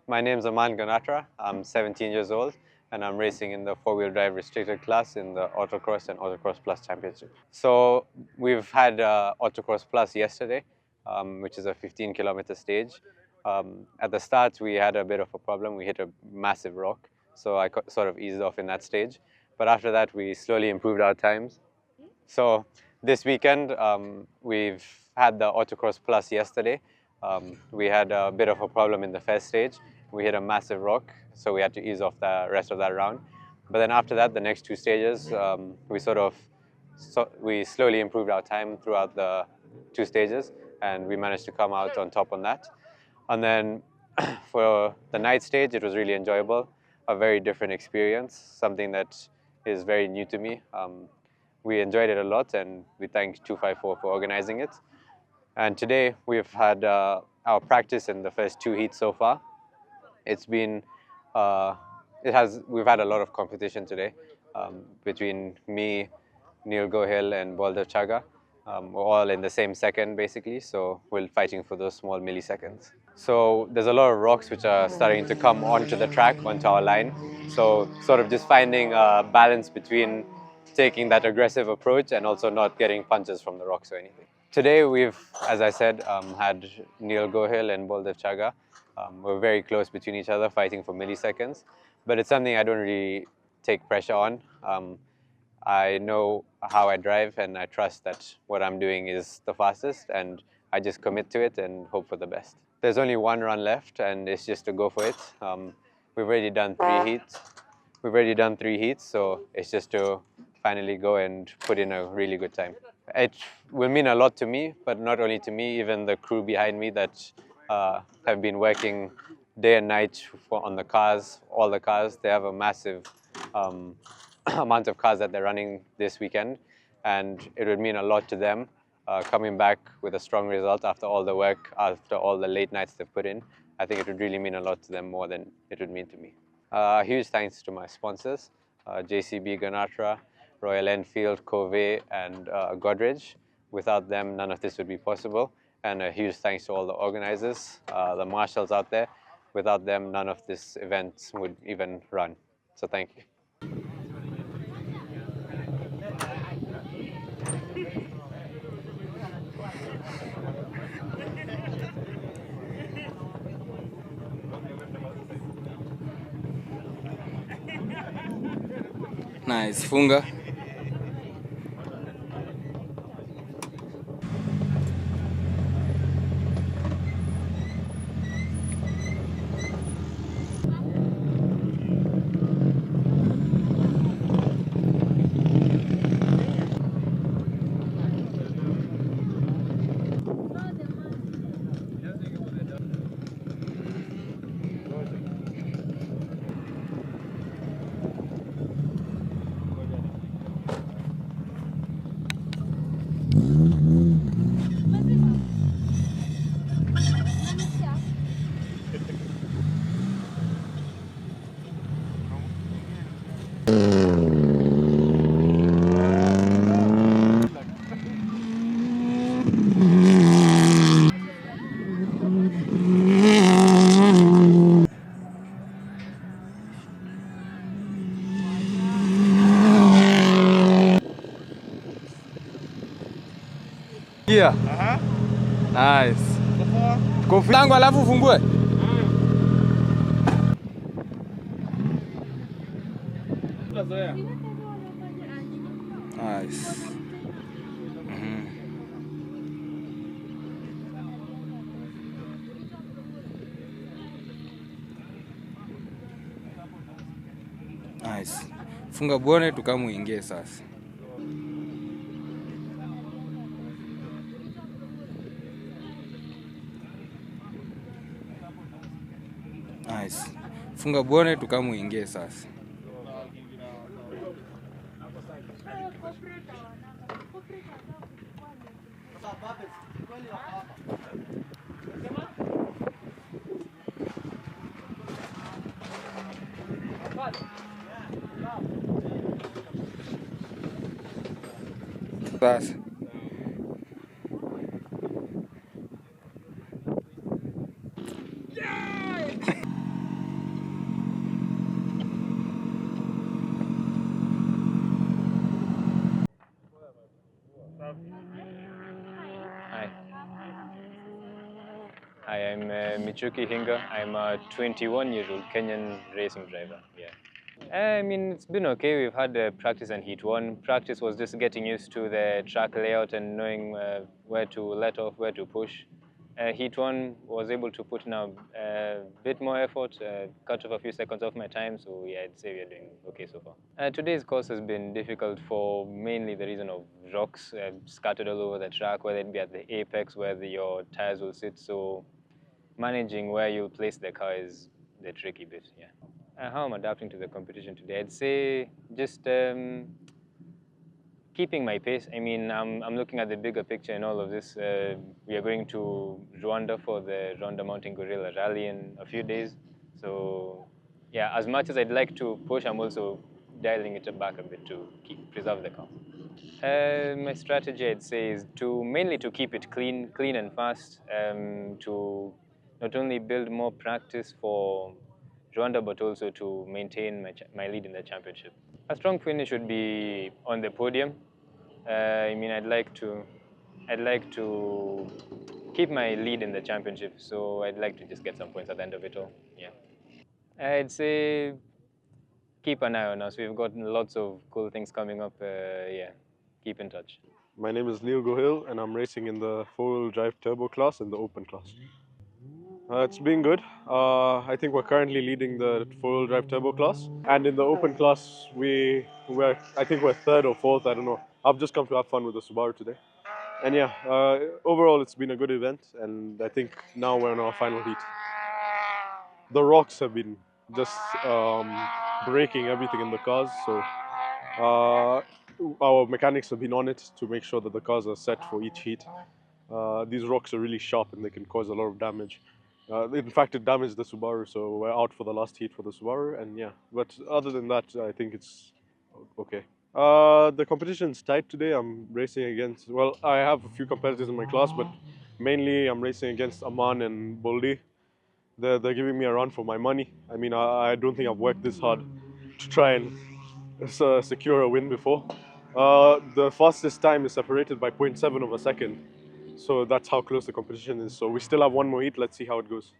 My name is Aman Ganatra. I'm 17 years old and I'm racing in the four-wheel drive restricted class in the Autocross and Autocross Plus Championship. So we've had Autocross Plus yesterday, which is a 15-kilometer stage. At the start, we had a bit of a problem. We hit a massive rock, so I sort of eased off in that stage. But after that, we slowly improved our times. So this weekend, we've had the Autocross Plus yesterday. We had a bit of a problem in the first stage. We hit a massive rock, so we had to ease off the rest of that round. But then after that, the next two stages, we slowly improved our time throughout the two stages, and we managed to come out on top on that. And then for the night stage, it was really enjoyable, a very different experience, something that is very new to me. We enjoyed it a lot, and we thank 254 for organizing it. And today we've had our practice in the first two heats so far. It's been, we've had a lot of competition today between me, Neil Gohil, and Baldev Chaga. We're all in the same second basically, so we're fighting for those small milliseconds. So there's a lot of rocks which are starting to come onto the track, onto our line. So sort of just finding a balance between taking that aggressive approach and also not getting punches from the rocks or anything. Today we've, as I said, had Neil Gohil and Baldev Chaga. We're very close between each other, fighting for milliseconds. But it's something I don't really take pressure on. I know how I drive and I trust that what I'm doing is the fastest, and I just commit to it and hope for the best. There's only one run left and it's just to go for it. We've already done three heats, so it's just to finally go and put in a really good time. It will mean a lot to me, but not only to me, even the crew behind me that have been working day and night on the cars, all the cars. They have a massive amount of cars that they're running this weekend, and it would mean a lot to them coming back with a strong result after all the work, after all the late nights they've put in. I think it would really mean a lot to them more than it would mean to me. Huge thanks to my sponsors, JCB Ganatra, Royal Enfield, Covey, and Godrej. Without them, none of this would be possible. And a huge thanks to all the organizers, the marshals out there. Without them, none of this event would even run. So thank you. Nice, funga. Yeah. Nice. Kofi langu alafu ufungue. Nice. Nice. Funga bone tukamuingie sasa. Nice. Funga bone tukamuingie sasa. Sasa. Gichuki Hinga. I'm a 21-year-old Kenyan racing driver. Yeah. I mean, it's been okay. We've had practice and heat one. Practice was just getting used to the track layout and knowing where to let off, where to push. Heat one was able to put in a bit more effort, cut off a few seconds off my time. So yeah, I'd say we're doing okay so far. Today's course has been difficult for mainly the reason of rocks scattered all over the track, whether it be at the apex where your tires will sit. So managing where you'll place the car is the tricky bit, yeah. How I'm adapting to the competition today, I'd say just keeping my pace. I mean, I'm looking at the bigger picture in all of this. We are going to Rwanda for the Rwanda Mountain Gorilla Rally in a few days. So, yeah, as much as I'd like to push, I'm also dialing it back a bit to preserve the car. My strategy, I'd say, is mainly to keep it clean and fast, to not only build more practice for Rwanda, but also to maintain my lead in the championship. A strong finish would be on the podium. I mean, I'd like to keep my lead in the championship, so I'd like to just get some points at the end of it all. Yeah, I'd say keep an eye on us. We've got lots of cool things coming up. Yeah, keep in touch. My name is Neil Gohil, and I'm racing in the four-wheel drive turbo class in the open class. It's been good. I think we're currently leading the four-wheel drive turbo class, and in the open class, I think we're third or fourth. I don't know. I've just come to have fun with the Subaru today, and yeah, overall it's been a good event, and I think now we're in our final heat. The rocks have been just breaking everything in the cars, so our mechanics have been on it to make sure that the cars are set for each heat. These rocks are really sharp and they can cause a lot of damage. In fact, it damaged the Subaru, so we're out for the last heat for the Subaru, and yeah. But other than that, I think it's okay. The competition's tight today. I'm racing against, well, I have a few competitors in my class, but mainly I'm racing against Aman and Boldi. They're giving me a run for my money. I mean, I don't think I've worked this hard to try and secure a win before. The fastest time is separated by 0.7 of a second. So that's how close the competition is. So we still have one more heat. Let's see how it goes.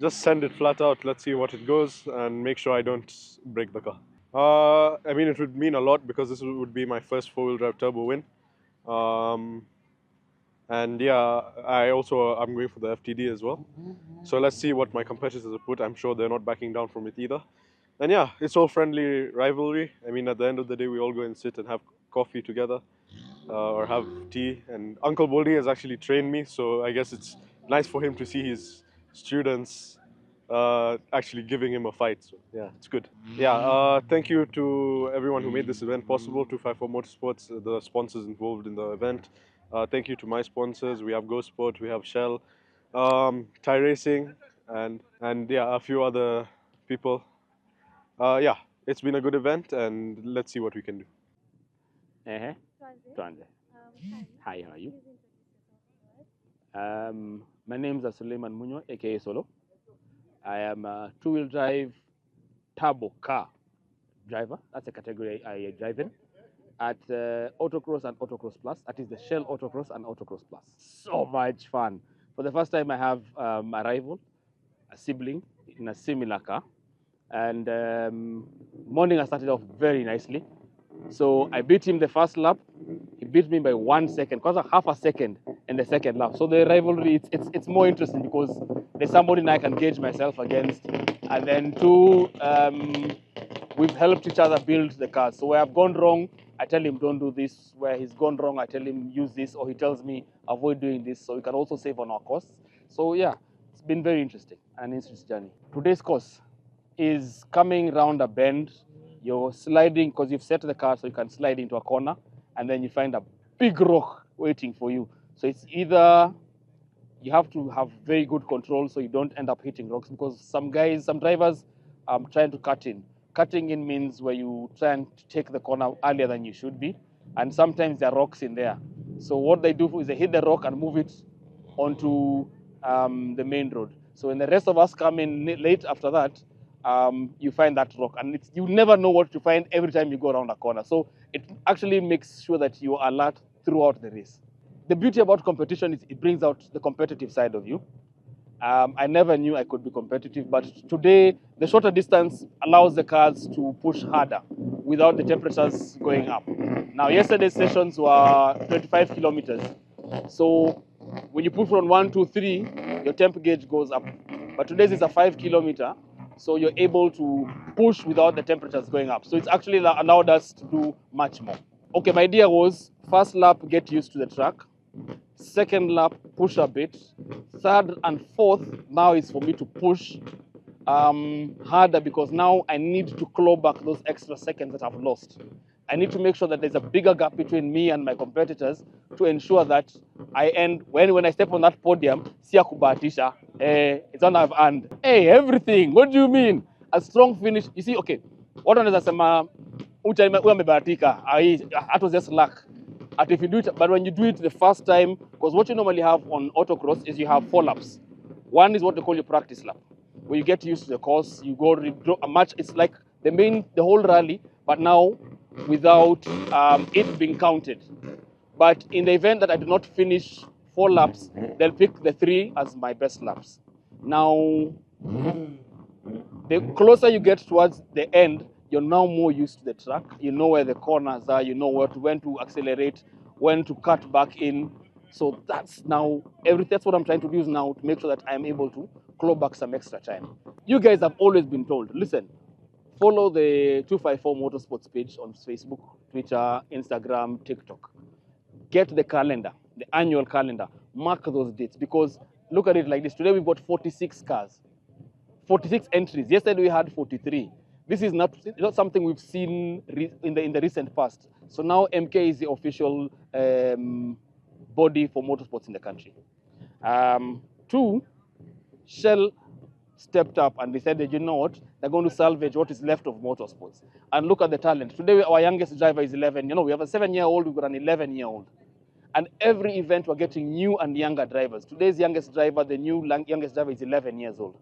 Just send it flat out. Let's see what it goes and make sure I don't break the car. I mean, it would mean a lot because this would be my first four-wheel drive turbo win. And yeah, I'm going for the FTD as well. So let's see what my competitors have put. I'm sure they're not backing down from it either. And yeah, it's all friendly rivalry. I mean, at the end of the day, we all go and sit and have coffee together or have tea. And Uncle Boldi has actually trained me, so I guess it's nice for him to see his students actually giving him a fight. So yeah, it's good. Yeah, thank you to everyone who made this event possible, 254 Motorsports, the sponsors involved in the event. Thank you to my sponsors. We have Go Sport, we have Shell, Thai Racing, and yeah, a few other people. Yeah, it's been a good event, and let's see what we can do. Tuanze. Hi, how are you? My name is Suleiman Munyo, aka Solo. I am a two-wheel drive turbo car driver. That's a category I drive in at Autocross and Autocross Plus. That is the Shell Autocross and Autocross Plus. So much fun. For the first time, I have a rival, a sibling in a similar car. And morning I started off very nicely. So I beat him the first lap. He beat me by 1 second, because of half a second in the second lap. So the rivalry, it's more interesting because there's somebody I can gauge myself against. And then two, we've helped each other build the car. So where I've gone wrong, I tell him don't do this. Where he's gone wrong, I tell him use this, or he tells me avoid doing this. So we can also save on our costs. So yeah, it's been very interesting, an interesting journey. Today's course is coming round a bend. You're sliding because you've set the car so you can slide into a corner, and then you find a big rock waiting for you. So it's either you have to have very good control so you don't end up hitting rocks, because some drivers trying to cut in. Cutting in means where you try and take the corner earlier than you should be, and sometimes there are rocks in there. So what they do is they hit the rock and move it onto the main road. So when the rest of us come in late after that, you find that rock, and you never know what to find every time you go around a corner. So it actually makes sure that you are alert throughout the race. The beauty about competition is it brings out the competitive side of you. I never knew I could be competitive, but today the shorter distance allows the cars to push harder without the temperatures going up. Now, yesterday's sessions were 25 kilometers. So when you push from 1, 2, 3, your temp gauge goes up. But today's is a 5 kilometer, so you're able to push without the temperatures going up. So it's actually allowed us to do much more. Okay, my idea was first lap, get used to the track. Second lap, push a bit. Third and fourth, now is for me to push harder because now I need to claw back those extra seconds that I've lost. I need to make sure that there's a bigger gap between me and my competitors to ensure that I end, when I step on that podium, siya kubahatisha, it's on I've earned. Hey, everything, what do you mean? A strong finish, you see, okay, what wanaweza sema, huyu amebahatika, that was just luck. And if you do it, but when you do it the first time, because what you normally have on autocross is you have 4 laps. One is what they call your practice lap, where you get used to the course, you go a match. It's like the whole rally, but now without it being counted. But in the event that I do not finish 4 laps, they'll pick the 3 as my best laps. Now, the closer you get towards the end, you're now more used to the track. You know where the corners are, you know when to accelerate, when to cut back in. So that's now that's what I'm trying to do is now to make sure that I'm able to claw back some extra time. You guys have always been told, listen, follow the 254 Motorsports page on Facebook, Twitter, Instagram, TikTok. Get the calendar, the annual calendar, mark those dates, because look at it like this. Today we've got 46 cars. 46 entries. Yesterday we had 43. This is not something we've seen in the recent past. So now MK is the official body for motorsports in the country. 2, Shell stepped up and decided, you know what, they're going to salvage what is left of motorsports. And look at the talent. Today our youngest driver is 11. You know, we have a 7-year-old, we've got an 11-year-old. And every event we're getting new and younger drivers. Today's youngest driver, the new youngest driver is 11 years old.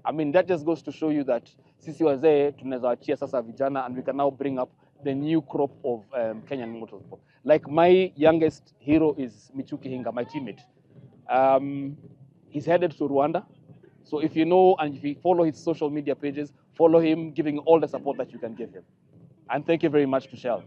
I mean, that just goes to show you that sisi wazee tunaweza achia sasa vijana, and we can now bring up the new crop of Kenyan motorsport. Like my youngest hero is Michuki Hinga, my teammate. He's headed to Rwanda. So if you know and if you follow his social media pages, follow him, giving all the support that you can give him. And thank you very much to Shell.